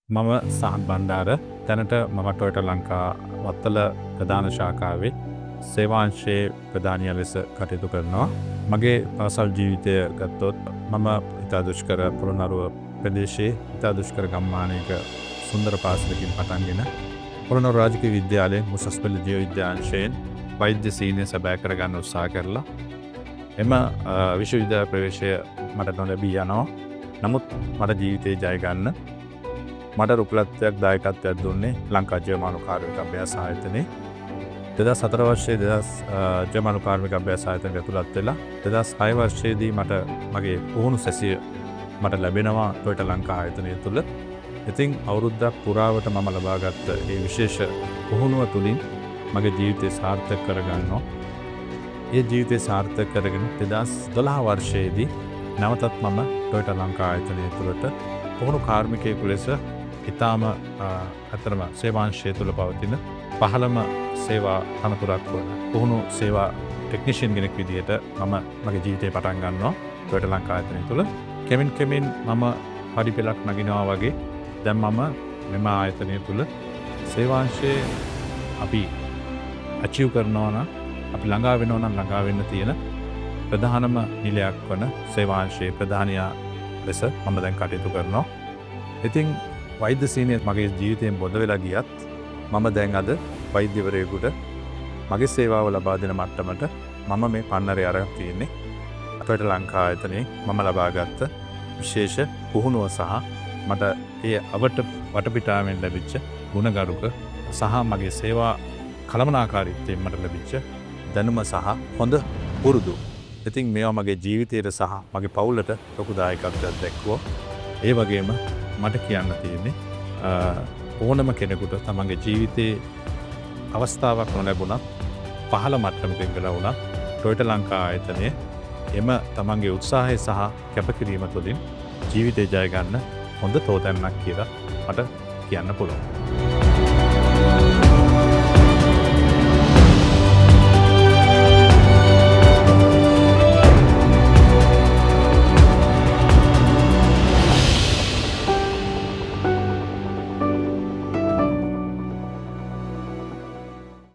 මම සහන් බණ්ඩාර දැනට මම ටොයොටා ලංකා වත්තල ප්‍රධාන ශාඛාවේ සේවාංශයේ ප්‍රධානියා ලෙස කටයුතු කරනවා. මගේ පාසල් ජීවිතය ගත්තොත් මම ඉතා දුෂ්කර පොළොන්නරුව ප්‍රදේශයේ ඉතා දුෂ්කර ගම්මානයක සුන්දර පාසලකින් පටන්ගෙන පොළොන්නරුව රාජකීය විද්‍යාලයේ උසස් පෙළ ජීව විද්‍යාංශයෙන් වෛද්‍ය සීනිය සැබෑ කරගන්න උත්සාහ කරලා එම විශ්වවිද්‍යාල ප්‍රවේශය මට නොලැබී යනවා. නමුත් මට ජීවිතේ ජය ගන්න මට රුකුලත්වයක් දායකත්වයක් දුන්නේ ලංකා ජර්මනු කාර්මික අභ්‍යාස ආයතනයේ 2004 වර්ෂයේ ජර්මනු කාර්මික අභ්‍යාස ආයතනයට ඇතුළත් වෙලා 2006 වර්ෂයේදී මට මගේ පුහුණු සැසිය මට ලැබෙනවා ටොයොටා ලංකා ආයතනය තුළ. ඉතින් අවුරුද්දක් පුරාවට මම ලබාගත් මේ විශේෂ පුහුණුව තුළින් මගේ ජීවිතය සාර්ථක කරගන්නවා. ඒ ජීවිතය සාර්ථක කරගෙන 2012 වර්ෂයේදී නැවතත් මම ටොයොටා ලංකා ආයතනය තුළට පුහුණු කාර්මිකයෙකු ලෙස ඉතාම අතරම සේවාංශය තුළ පවතින පහළම සේවා තනතුරක් වන පුහුණු සේවා ටෙක්නිෂියන් කෙනෙක් විදිහට මම මගේ ජීවිතේ පටන් ගන්නවා ටොයොටා ලංකා ආයතනය තුළ. කෙමින් මම පඩිපෙළක් නගිනවා වගේ දැන් මම මෙම ආයතනය තුළ සේවාංශයේ අපි අචීව් කරනවා නම් අපි ළඟා වෙනවා නම් ළඟා වෙන්න තියෙන ප්‍රධානම නිලයක් වන සේවාංශයේ ප්‍රධානියා ලෙස මම දැන් කටයුතු කරනවා. ඉතින් වෛද්‍ය සීනිය මගේ ජීවිතයෙන් බොඳ වෙලා ගියත් මම දැන් අද වෛද්‍යවරයෙකුට මගේ සේවාව ලබා දෙන මට්ටමට මම මේ පන්නරේ අරන් තියෙන්නේ. ටොයොටා ලංකා ආයතනයේ මම ලබාගත් විශේෂ පුහුණුව සහ මට ඒ වටපිටාවෙන් ලැබිච්ච ගුණගරුක සහ මගේ සේවා කළමනාකාරීත්වයෙන් මට ලැබිච්ච දැනුම සහ හොඳ පුරුදු. ඉතින් මේවා මගේ ජීවිතයට සහ මගේ පවුලට ලොකු දායකත්වයක් දැක්වුවා. ඒ වගේම මට කියන්න තියෙන්නේ ඕනම කෙනෙකුට තමන්ගේ ජීවිතයේ අවස්ථාවක් නොලැබුණත් පහළ මට්ටමක ඉඳලා වුණත් ටොයොටා ලංකා ආයතනයේ එම තමන්ගේ උත්සාහය සහ කැපකිරීම තුළින් ජීවිතේ ජය ගන්න හොඳ තෝතැන්නක් කියලා මට කියන්න පුළුවන්.